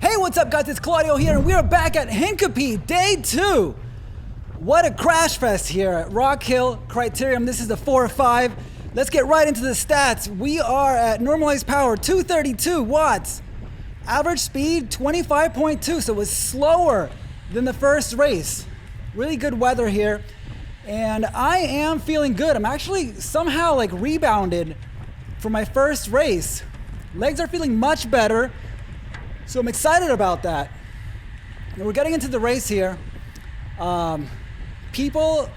Hey, what's up guys, it's Claudio here and we are back at Hincapie, day 2. What a crash fest here at Rock Hill Criterium. This is the 4 or 5. Let's get right into the stats. We are at normalized power, 232 watts. Average speed, 25.2, so it was slower than the first race. Really good weather here. And I am feeling good. I'm actually somehow like rebounded from my first race. Legs are feeling much better. So I'm excited about that. And we're getting into the race here. People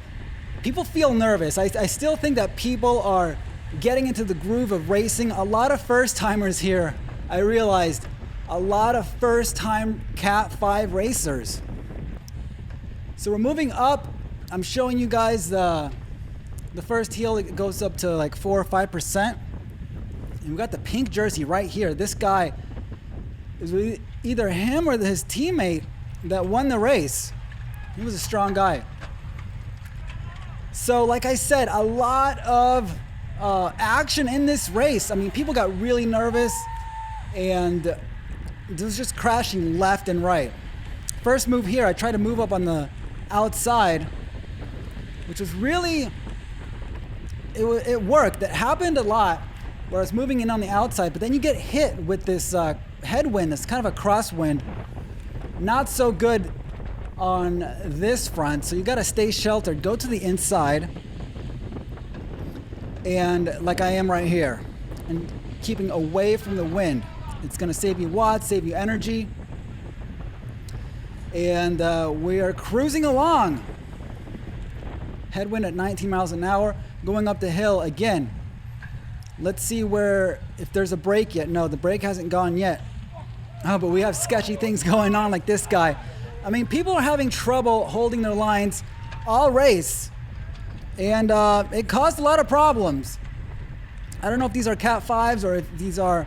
feel nervous. I still think that people are getting into the groove of racing. A lot of first-timers here, I realized. A lot of first-time Cat 5 racers. So we're moving up. I'm showing you guys the first heel. It goes up to like 4 or 5%. And we got the pink jersey right here. This guy, it was either him or his teammate that won the race. He was a strong guy. So like I said, a lot of action in this race. I mean, people got really nervous and it was just crashing left and right. First move here, I tried to move up on the outside, which was really, it worked. That happened a lot where I was moving in on the outside, but then you get hit with this headwind. It's kind of a crosswind. Not so good on this front, so you got to stay sheltered. Go to the inside, and like I am right here, and keeping away from the wind. It's going to save you watts, save you energy, and we are cruising along. Headwind at 19 miles an hour, going up the hill again. Let's see if there's a break yet. No, the break hasn't gone yet. Oh, but we have sketchy things going on like this guy. I mean, people are having trouble holding their lines all race. And it caused a lot of problems. I don't know if these are Cat 5s or if these are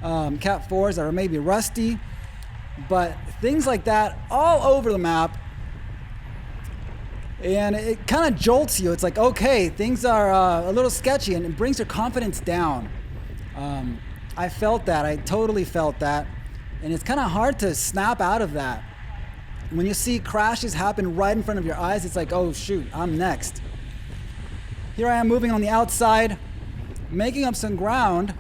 Cat 4s that are maybe rusty. But things like that all over the map. And it kind of jolts you. It's like, okay, things are a little sketchy, and it brings your confidence down. I felt that. I totally felt that. And it's kind of hard to snap out of that. When you see crashes happen right in front of your eyes, it's like, oh shoot, I'm next. Here I am moving on the outside, making up some ground,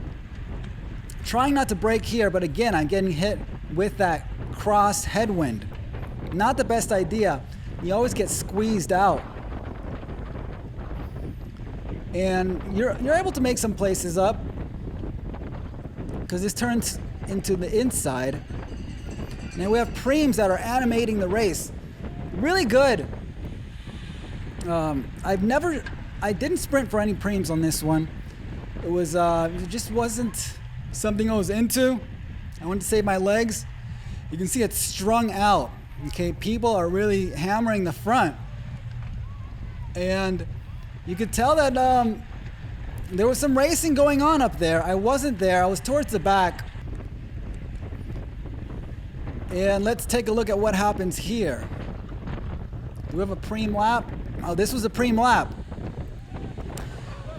trying not to brake here, but again, I'm getting hit with that cross headwind. Not the best idea. You always get squeezed out. And you're able to make some places up because this turns into the inside. Now we have preems that are animating the race. Really good. I didn't sprint for any preems on this one. It just wasn't something I was into. I wanted to save my legs. You can see it's strung out. Okay, people are really hammering the front. And you could tell that there was some racing going on up there. I wasn't there. I was towards the back. And let's take a look at what happens here. Do we have a preem lap? Oh, this was a preem lap.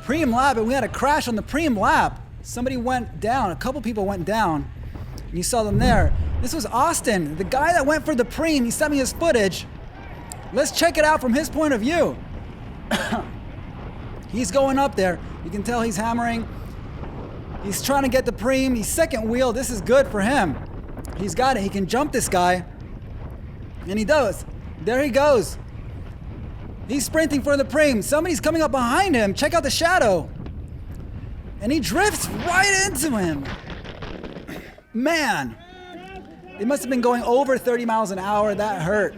Preem lap, and we had a crash on the preem lap. Somebody went down. A couple people went down. And you saw them there. This was Austin, the guy that went for the preem. He sent me his footage. Let's check it out from his point of view. He's going up there. You can tell he's hammering. He's trying to get the preem. He's second wheel. This is good for him. He's got it. He can jump this guy. And he does. There he goes. He's sprinting for the preem. Somebody's coming up behind him. Check out the shadow. And he drifts right into him. Man. They must have been going over 30 miles an hour. That hurt.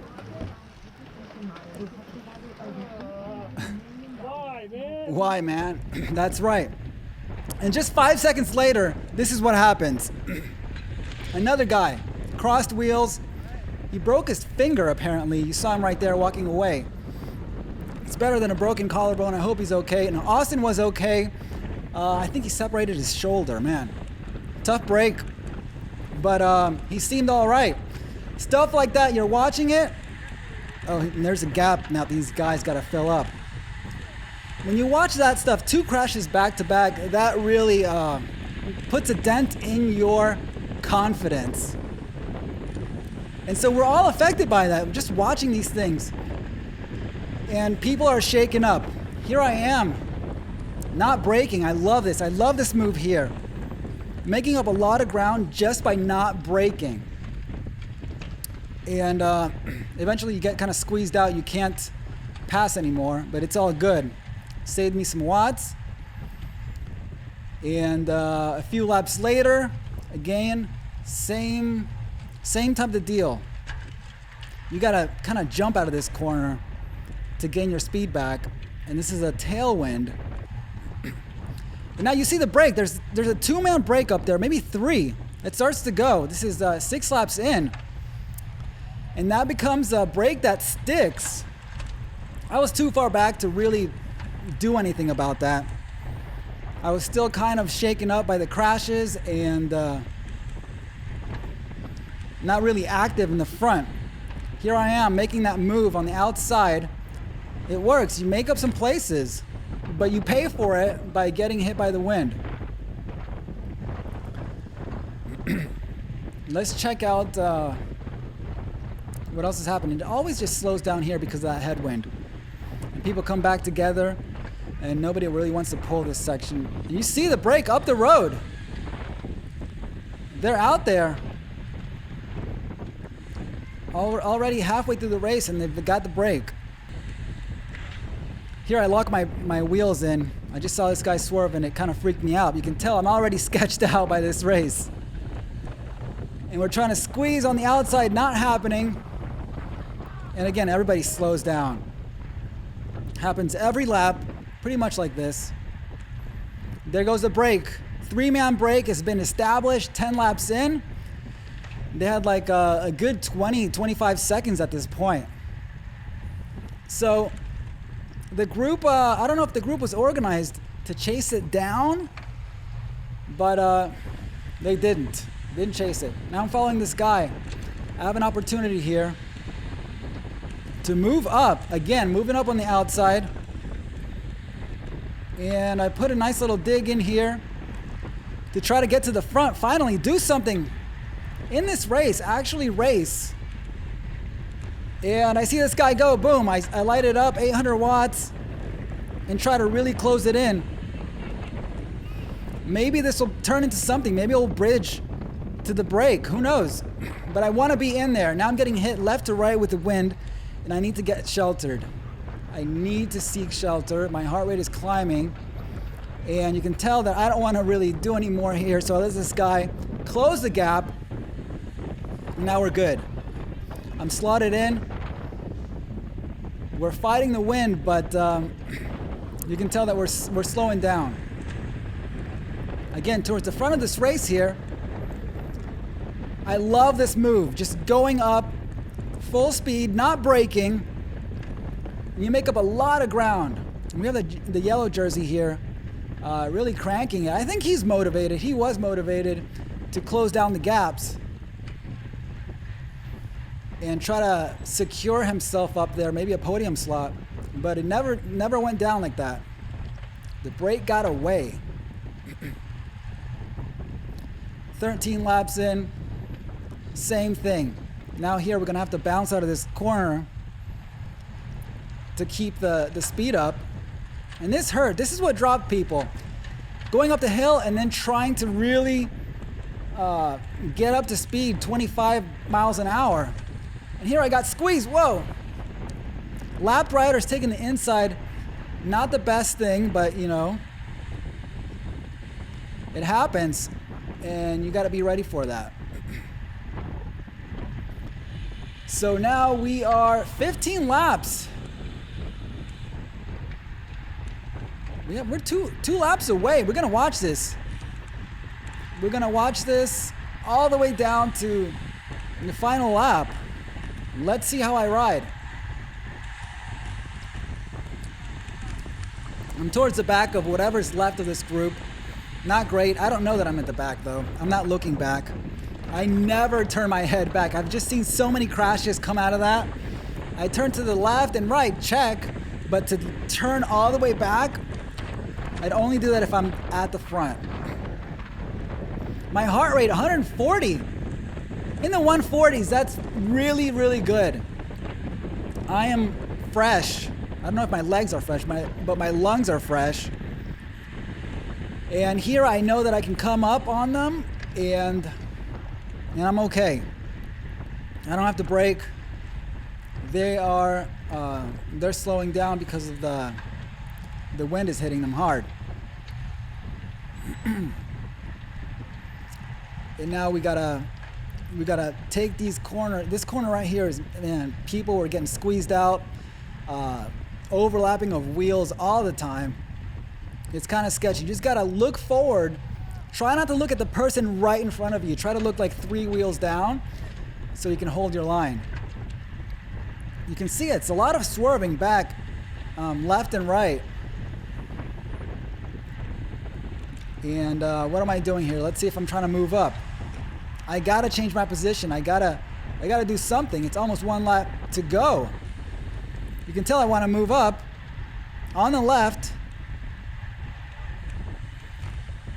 Why, man? That's right. And just 5 seconds later, this is what happens. Another guy, crossed wheels. He broke his finger, apparently. You saw him right there walking away. It's better than a broken collarbone. I hope he's okay. And Austin was okay. I think he separated his shoulder, man. Tough break. But he seemed all right. Stuff like that, you're watching it. Oh, and there's a gap now these guys got to fill up. When you watch that stuff, 2 crashes back to back, that really puts a dent in your confidence. And so we're all affected by that, just watching these things. And people are shaken up. Here I am, not braking. I love this. I love this move here. Making up a lot of ground just by not braking. And eventually you get kind of squeezed out. You can't pass anymore, but it's all good. Saved me some watts. And a few laps later, again, same type of deal. You gotta kind of jump out of this corner to gain your speed back. And this is a tailwind. And now you see the brake. There's a 2-man brake up there, maybe 3. It starts to go. This is 6 laps in. And that becomes a brake that sticks. I was too far back to really do anything about that. I was still kind of shaken up by the crashes and not really active in the front. Here I am making that move on the outside. It works. You make up some places, but you pay for it by getting hit by the wind. Let's check out what else is happening. It always just slows down here because of that headwind. And people come back together, and nobody really wants to pull this section. And you see the brake up the road. They're out there. Already halfway through the race, and they've got the brake. Here I lock my wheels in. I just saw this guy swerve, and it kind of freaked me out. You can tell I'm already sketched out by this race. And we're trying to squeeze on the outside, not happening. And again, everybody slows down. Happens every lap, pretty much like this. There goes the brake. 3-man brake has been established 10 laps in. They had like a good 25 seconds at this point. So the group, I don't know if the group was organized to chase it down, but they didn't chase it. Now I'm following this guy. I have an opportunity here to move up, again, moving up on the outside. And I put a nice little dig in here to try to get to the front, finally do something in this race, actually race. And I see this guy go, boom, I light it up, 800 watts, and try to really close it in. Maybe this will turn into something. Maybe it'll bridge to the brake, who knows? But I want to be in there. Now I'm getting hit left to right with the wind, and I need to get sheltered. I need to seek shelter. My heart rate is climbing, and you can tell that I don't want to really do any more here, so I let this guy close the gap. Now we're good. I'm slotted in. We're fighting the wind, but you can tell that we're slowing down. Again, towards the front of this race here, I love this move. Just going up, full speed, not braking. And you make up a lot of ground. And we have the yellow jersey here, really cranking it. I think he's motivated. He was motivated to close down the gaps and try to secure himself up there, maybe a podium slot. But it never went down like that. The brake got away. 13 laps in, same thing. Now here we're gonna have to bounce out of this corner to keep the speed up. And this hurt. This is what dropped people. Going up the hill and then trying to really get up to speed, 25 miles an hour. And here I got squeezed, whoa. Lap riders taking the inside, not the best thing, but you know, it happens and you gotta be ready for that. So now we are 15 laps. We're two laps away. We're gonna watch this. We're gonna watch this all the way down to the final lap. Let's see how I ride. I'm towards the back of whatever's left of this group. Not great. I don't know that I'm at the back though. I'm not looking back. I never turn my head back. I've just seen so many crashes come out of that. I turn to the left and right, check, but to turn all the way back, I'd only do that if I'm at the front. My heart rate, 140. In the 140s, that's really, really good. I am fresh. I don't know if my legs are fresh, but my lungs are fresh. And here I know that I can come up on them and I'm okay. I don't have to brake. They're slowing down because of the wind is hitting them hard. And now we gotta take this corner right here is, man, people were getting squeezed out, overlapping of wheels all the time. It's kind of sketchy. You just gotta look forward. Try not to look at the person right in front of you. Try to look like 3 wheels down so you can hold your line. You can see it's a lot of swerving back, left and right. And what am I doing here? Let's see if I'm trying to move up. I gotta change my position. I gotta do something. It's almost 1 lap to go. You can tell I want to move up on the left.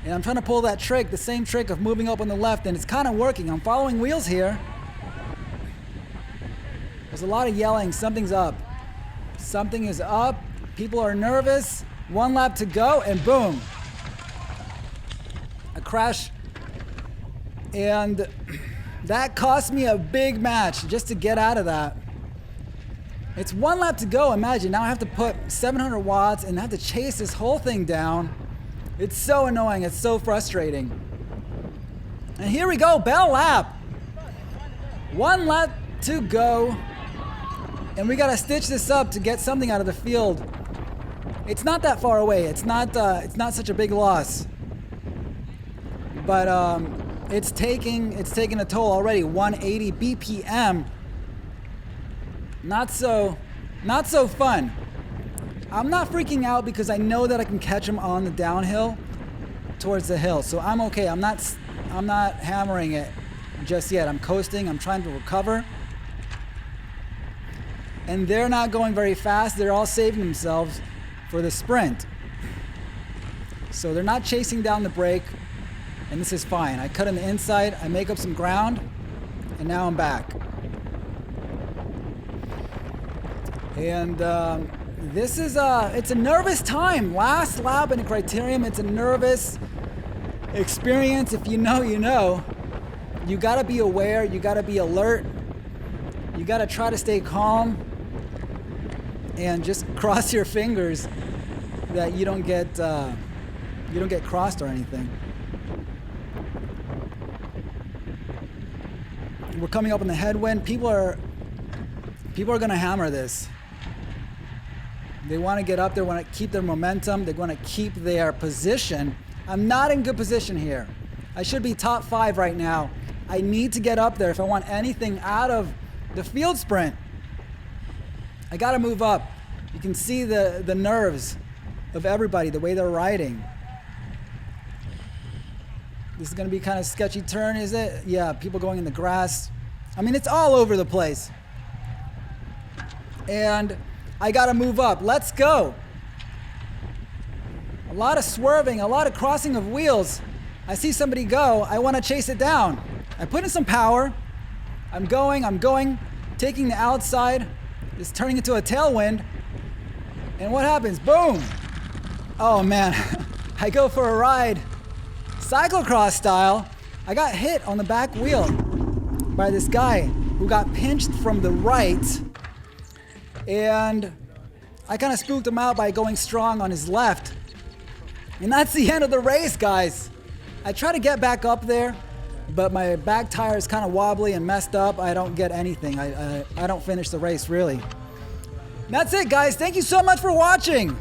And I'm trying to pull that trick, the same trick of moving up on the left, and it's kind of working. I'm following wheels here. There's a lot of yelling. Something's up. Something is up. People are nervous. 1 lap to go, and boom. A crash. And that cost me a big match just to get out of that. It's 1 lap to go. Imagine, now I have to put 700 watts and I have to chase this whole thing down. It's so annoying. It's so frustrating. And here we go, bell lap. 1 lap to go. And we got to stitch this up to get something out of the field. It's not that far away. It's not such a big loss. But it's taking a toll already. 180 BPM. Not so fun. I'm not freaking out because I know that I can catch them on the downhill towards the hill. So I'm okay. I'm not hammering it just yet. I'm coasting. I'm trying to recover. And they're not going very fast. They're all saving themselves for the sprint. So they're not chasing down the brake. And this is fine. I cut on the inside. I make up some ground. And now I'm back. And this is it's a nervous time. Last lap in a criterium, it's a nervous experience. If you know, you know. You gotta be aware, you gotta be alert. You gotta try to stay calm and just cross your fingers that you don't get crossed or anything. We're coming up on the headwind. People are gonna hammer this. They want to get up there, want to keep their momentum, they want to keep their position. I'm not in good position here. I should be top 5 right now. I need to get up there if I want anything out of the field sprint. I got to move up. You can see the nerves of everybody, the way they're riding. This is going to be kind of sketchy turn, is it? Yeah, people going in the grass. I mean, it's all over the place. And I gotta move up. Let's go. A lot of swerving, a lot of crossing of wheels. I see somebody go. I want to chase it down. I put in some power. I'm going, taking the outside. It's turning into a tailwind. And what happens? Boom. Oh man, I go for a ride. Cyclocross style. I got hit on the back wheel by this guy who got pinched from the right. And I kind of spooked him out by going strong on his left. And that's the end of the race, guys. I try to get back up there, but my back tire is kind of wobbly and messed up. I don't get anything. I don't finish the race, really. And that's it, guys. Thank you so much for watching.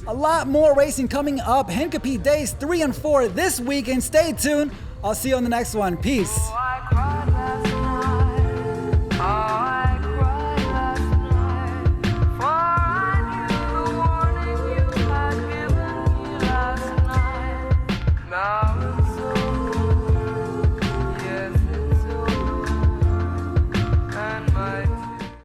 A lot more racing coming up. Hincapie days 3 and 4 this week, and stay tuned. I'll see you on the next one. Peace.